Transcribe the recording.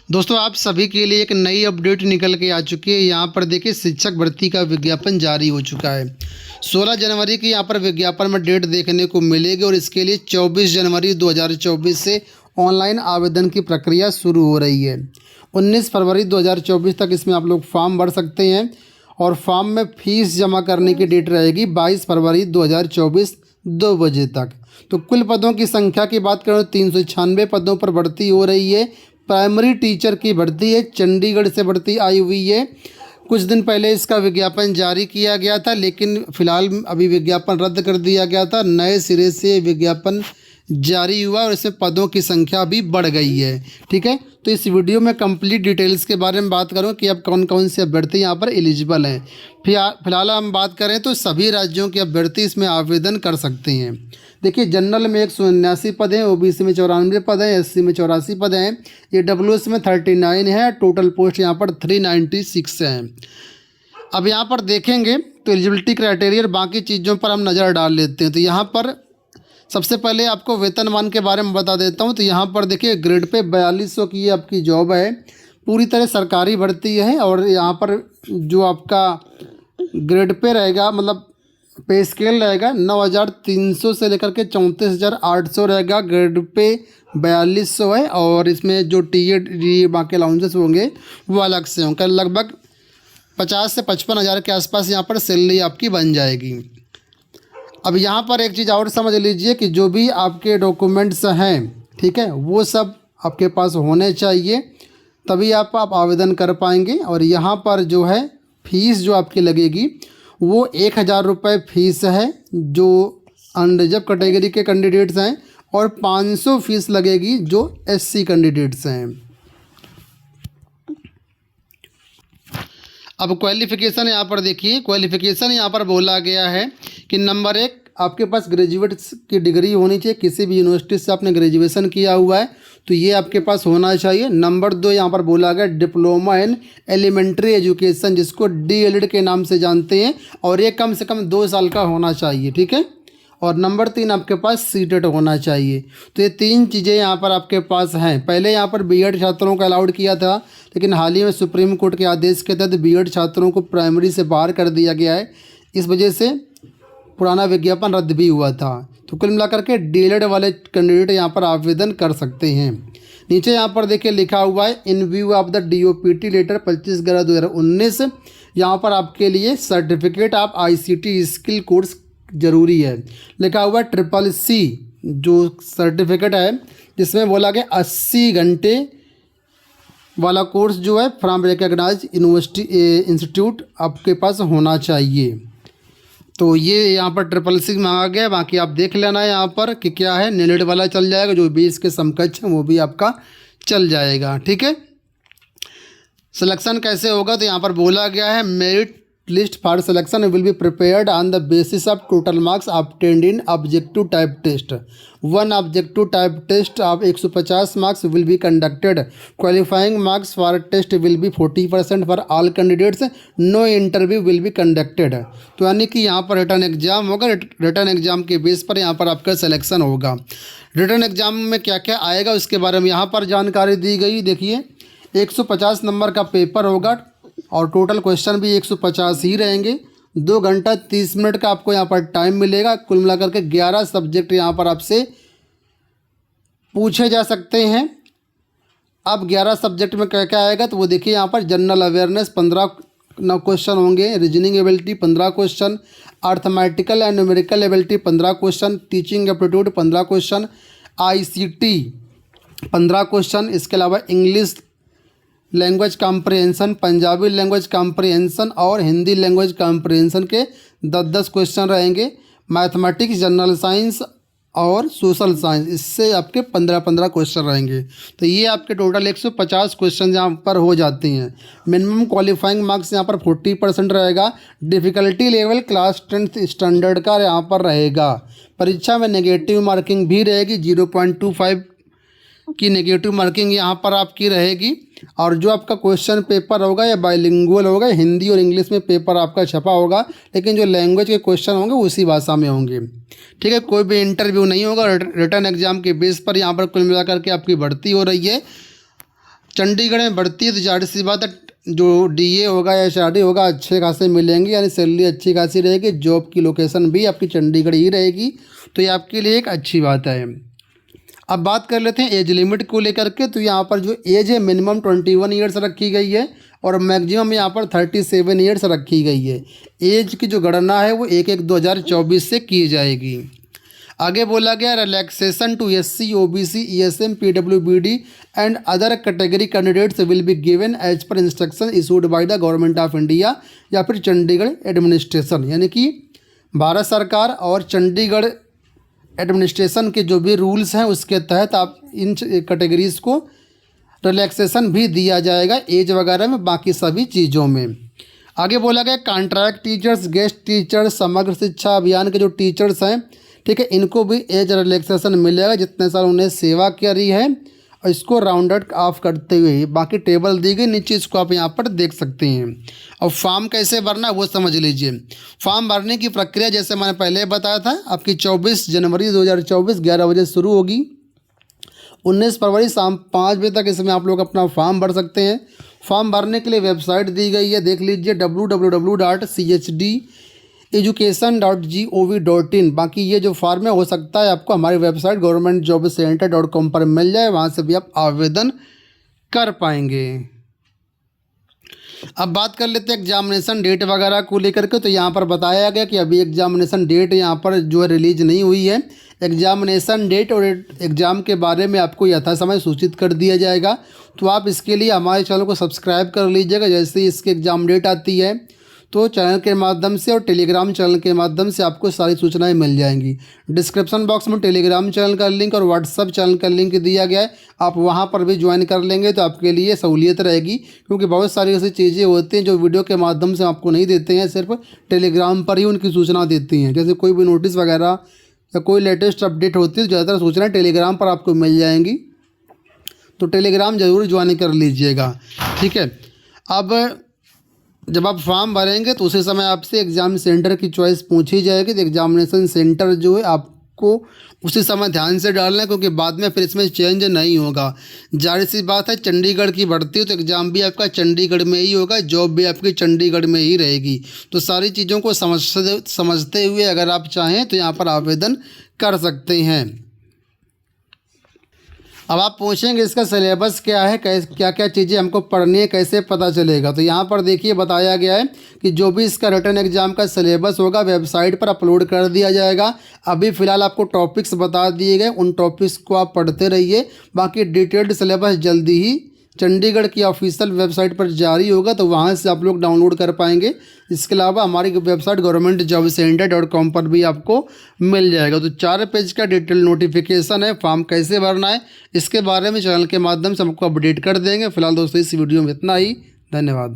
दोस्तों आप सभी के लिए एक नई अपडेट निकल के आ चुकी है। यहाँ पर देखिए शिक्षक भर्ती का विज्ञापन जारी हो चुका है। 16 जनवरी की यहाँ पर विज्ञापन में डेट देखने को मिलेगी और इसके लिए 24 जनवरी 2024 से ऑनलाइन आवेदन की प्रक्रिया शुरू हो रही है। 19 फरवरी 2024 तक इसमें आप लोग फॉर्म भर सकते हैं और फॉर्म में फ़ीस जमा करने की डेट रहेगी 22 फरवरी 2024 2 बजे तक। तो कुल पदों की संख्या की बात करें तो 396 पदों पर भर्ती हो रही है। प्राइमरी टीचर की भर्ती है, चंडीगढ़ से भर्ती आई हुई है। कुछ दिन पहले इसका विज्ञापन जारी किया गया था, लेकिन फ़िलहाल अभी विज्ञापन रद्द कर दिया गया था। नए सिरे से विज्ञापन जारी हुआ और इसमें पदों की संख्या भी बढ़ गई है। ठीक है, तो इस वीडियो में कंप्लीट डिटेल्स के बारे में बात करूँ कि अब कौन कौन से अभ्यर्थी यहाँ पर एलिजिबल हैं। फिलहाल हम बात करें तो सभी राज्यों के अभ्यर्थी इसमें आवेदन कर सकते हैं। देखिए, जनरल में 179 पद हैं, ओबीसी में 94 पद हैं, एससी में 84 पद हैं, ईडब्ल्यूएस में 39 है, टोटल पोस्ट यहाँ पर 396 हैं। अब यहाँ पर देखेंगे तो एलिजिबिलिटी क्राइटेरिया और बाकी चीज़ों पर हम नज़र डाल लेते हैं। तो यहाँ पर सबसे पहले आपको वेतनमान के बारे में बता देता हूँ। तो यहाँ पर देखिए ग्रेड पे 4200 की ये आपकी जॉब है, पूरी तरह सरकारी भर्ती है। और यहाँ पर जो आपका ग्रेड पे रहेगा, मतलब पे स्केल रहेगा 9300 से लेकर के 34,800 रहेगा। ग्रेड पे 4200 है और इसमें जो टी बाकी अलाउंसेस होंगे वो अलग से होंगे। लगभग 50 से 55 हज़ार के आसपास यहाँ पर सैलरी आपकी बन जाएगी। अब यहाँ पर एक चीज़ और समझ लीजिए कि जो भी आपके डॉक्यूमेंट्स हैं, ठीक है, वो सब आपके पास होने चाहिए, तभी आप आवेदन कर पाएंगे। और यहाँ पर जो है फीस जो आपकी लगेगी वो 1000 रुपये फीस है जो अनरिजर्व कैटेगरी के कैंडिडेट्स हैं, और 500 फीस लगेगी जो एससी कैंडिडेट्स हैं। अब क्वालिफ़िकेशन यहाँ पर देखिए, क्वालिफ़िकेशन यहाँ पर बोला गया है कि नंबर 1 आपके पास ग्रेजुएट की डिग्री होनी चाहिए, किसी भी यूनिवर्सिटी से आपने ग्रेजुएशन किया हुआ है तो ये आपके पास होना चाहिए। नंबर 2 यहाँ पर बोला गया डिप्लोमा इन एलिमेंट्री एजुकेशन, जिसको डीएलएड के नाम से जानते हैं, और ये कम से कम 2 साल का होना चाहिए। ठीक है, और नंबर 3 आपके पास सीटेट होना चाहिए। तो ये 3 चीज़ें यहाँ पर आपके पास हैं। पहले यहाँ पर बीएड छात्रों को अलाउड किया था, लेकिन हाल ही में सुप्रीम कोर्ट के आदेश के तहत बीएड छात्रों को प्राइमरी से बाहर कर दिया गया है। इस वजह से पुराना विज्ञापन रद्द भी हुआ था। तो कुल मिलाकर के डीएलएड वाले कैंडिडेट यहाँ पर आवेदन कर सकते हैं। नीचे यहाँ पर देखिए लिखा हुआ है in view of the DOPT letter 25/11/2019, यहाँ पर आपके लिए certificate of ICT skill course जरूरी है। लिखा हुआ है CCC जो सर्टिफिकेट है, जिसमें बोला गया 80 घंटे वाला कोर्स जो है फ्रॉम रिकॉग्नाइज्ड यूनिवर्सिटी इंस्टीट्यूट आपके पास होना चाहिए। तो ये यहाँ पर CCC मांगा गया, बाकी आप देख लेना है यहाँ पर कि क्या है। नेलेट वाला चल जाएगा, जो भी इसके समकक्ष है वो भी आपका चल जाएगा। ठीक है, सिलेक्शन कैसे होगा तो यहाँ पर बोला गया है merit list for selection will be prepared on the basis of total marks obtained in objective type test. 1 objective type test of 150 marks will be conducted. Qualifying marks for test will be 40% for all candidates. No interview will be conducted. तो यानी कि यहाँ पर written exam होगा, written exam के base पर यहाँ पर आपका सिलेक्शन होगा। रिटर्न एग्जाम में क्या क्या आएगा उसके बारे में यहाँ पर जानकारी दी गई। देखिए 150 नंबर का पेपर होगा और टोटल क्वेश्चन भी 150 ही रहेंगे। 2 घंटा 30 मिनट का आपको यहाँ पर टाइम मिलेगा। कुल मिलाकर के 11 सब्जेक्ट यहाँ पर आपसे पूछे जा सकते हैं। अब 11 सब्जेक्ट में क्या क्या आएगा तो वो देखिए यहाँ पर जनरल अवेयरनेस 15 क्वेश्चन होंगे, reasoning ability 15 question, arithmetical and numerical ability 15 question, teaching aptitude 15 question, ICT 15 question, इसके अलावा English language comprehension, Punjabi language comprehension और हिंदी लैंग्वेज कॉम्प्रिहेंशन के 10-10 क्वेश्चन रहेंगे। मैथमेटिक्स, जनरल साइंस और सोशल साइंस, इससे आपके 15-15 क्वेश्चन रहेंगे। तो ये आपके टोटल 150 क्वेश्चन यहाँ पर हो जाते हैं। मिनिमम क्वालिफाइंग मार्क्स यहाँ पर 40% रहेगा। Difficulty level class 10th standard का यहाँ पर रहेगा। परीक्षा में नेगेटिव मार्किंग भी रहेगी, 0.25 की नेगेटिव मार्किंग यहाँ पर आपकी रहेगी। और जो आपका क्वेश्चन पेपर होगा या बाइलिंगुअल होगा, हिंदी और इंग्लिश में पेपर आपका छपा होगा, लेकिन जो लैंग्वेज के क्वेश्चन होंगे उसी भाषा में होंगे। ठीक है, कोई भी इंटरव्यू नहीं होगा। रिटर्न एग्जाम के बेस पर यहाँ पर कुल मिलाकर के आपकी भर्ती हो रही है। चंडीगढ़ में भर्ती है तो जाहिर सी बात है जो डीए होगा या एचआरडी होगा अच्छे खासे मिलेंगे, यानी सैलरी अच्छी खासी रहेगी। जॉब की लोकेशन भी आपकी चंडीगढ़ ही रहेगी, तो ये आपके लिए एक अच्छी बात है। अब बात कर लेते हैं एज लिमिट को लेकर के। तो यहाँ पर जो एज है मिनिमम 21 ईयर्स रखी गई है और मैक्सिमम यहाँ पर 37 ईयर्स रखी गई है। एज की जो गणना है वो 1/1/2024 से की जाएगी। आगे बोला गया relaxation to SC, OBC, ESM, PWBD and other category candidates will be given as per instruction issued by the government of India या फिर चंडीगढ़ एडमिनिस्ट्रेशन, यानी कि भारत सरकार और चंडीगढ़ एडमिनिस्ट्रेशन के जो भी रूल्स हैं उसके तहत आप इन कैटेगरीज़ को रिलैक्सेशन भी दिया जाएगा एज वगैरह में, बाकी सभी चीज़ों में। आगे बोला गया कॉन्ट्रैक्ट टीचर्स, गेस्ट टीचर्स, समग्र शिक्षा अभियान के जो टीचर्स हैं, ठीक है, इनको भी एज रिलैक्सेशन मिलेगा जितने साल उन्हें सेवा करी है, और इसको राउंडेड ऑफ करते हुए बाकी टेबल दी गई नीचे, इसको आप यहाँ पर देख सकते हैं। और फॉर्म कैसे भरना है वो समझ लीजिए। फॉर्म भरने की प्रक्रिया जैसे मैंने पहले बताया था, आपकी 24 जनवरी 2024 11 बजे शुरू होगी। 19 फरवरी शाम 5 बजे तक इसमें आप लोग अपना फॉर्म भर सकते हैं। फॉर्म भरने के लिए वेबसाइट दी गई है, देख लीजिए www.chdeducation.gov.in। बाकी ये जो फॉर्म है हो सकता है आपको हमारी वेबसाइट governmentjobcenter.com पर मिल जाए, वहाँ से भी आप आवेदन कर पाएंगे। अब बात कर लेते हैं एग्जामिनेशन डेट वगैरह को लेकर के। तो यहाँ पर बताया गया कि अभी एग्जामिनेशन डेट यहाँ पर जो है रिलीज नहीं हुई है। एग्जामिनेशन डेट और एग्ज़ाम के बारे में आपको यथासमय सूचित कर दिया जाएगा। तो आप इसके लिए हमारे चैनल को सब्सक्राइब कर लीजिएगा। जैसे ही इसकी एग्ज़ाम डेट आती है तो चैनल के माध्यम से और टेलीग्राम चैनल के माध्यम से आपको सारी सूचनाएं मिल जाएंगी। डिस्क्रिप्शन बॉक्स में टेलीग्राम चैनल का लिंक और व्हाट्सअप चैनल का लिंक दिया गया है, आप वहां पर भी ज्वाइन कर लेंगे तो आपके लिए सहूलियत रहेगी, क्योंकि बहुत सारी ऐसी चीज़ें होती हैं जो वीडियो के माध्यम से आपको नहीं देते हैं, सिर्फ टेलीग्राम पर ही उनकी सूचना देती हैं। जैसे कोई भी नोटिस वगैरह या कोई लेटेस्ट अपडेट होती है तो ज़्यादातर सूचना टेलीग्राम पर आपको मिल जाएंगी, तो टेलीग्राम ज़रूर ज्वाइन कर लीजिएगा, ठीक है। अब जब आप फॉर्म भरेंगे तो उसी समय आपसे एग्ज़ाम सेंटर की चॉइस पूछी जाएगी। तो एग्जामिनेशन सेंटर जो है आपको उसी समय ध्यान से डालना है, क्योंकि बाद में फिर इसमें चेंज नहीं होगा। जाहिर सी बात है चंडीगढ़ की भर्ती है तो एग्ज़ाम भी आपका चंडीगढ़ में ही होगा, जॉब भी आपकी चंडीगढ़ में ही रहेगी। तो सारी चीज़ों को समझते हुए अगर आप चाहें तो यहाँ पर आवेदन कर सकते हैं। अब आप पूछेंगे इसका सिलेबस क्या है, क्या क्या चीज़ें हमको पढ़नी है, कैसे पता चलेगा। तो यहाँ पर देखिए बताया गया है कि जो भी इसका रिटन एग्ज़ाम का सिलेबस होगा वेबसाइट पर अपलोड कर दिया जाएगा। अभी फ़िलहाल आपको टॉपिक्स बता दिए गए, उन टॉपिक्स को आप पढ़ते रहिए। बाकी डिटेल्ड सिलेबस जल्दी ही चंडीगढ़ की ऑफिशियल वेबसाइट पर जारी होगा, तो वहाँ से आप लोग डाउनलोड कर पाएंगे। इसके अलावा हमारी वेबसाइट governmentjobcenter.com पर भी आपको मिल जाएगा। तो 4 पेज का डिटेल नोटिफिकेशन है, फॉर्म कैसे भरना है इसके बारे में चैनल के माध्यम से हमको अपडेट कर देंगे। फिलहाल दोस्तों इस वीडियो में इतना ही, धन्यवाद।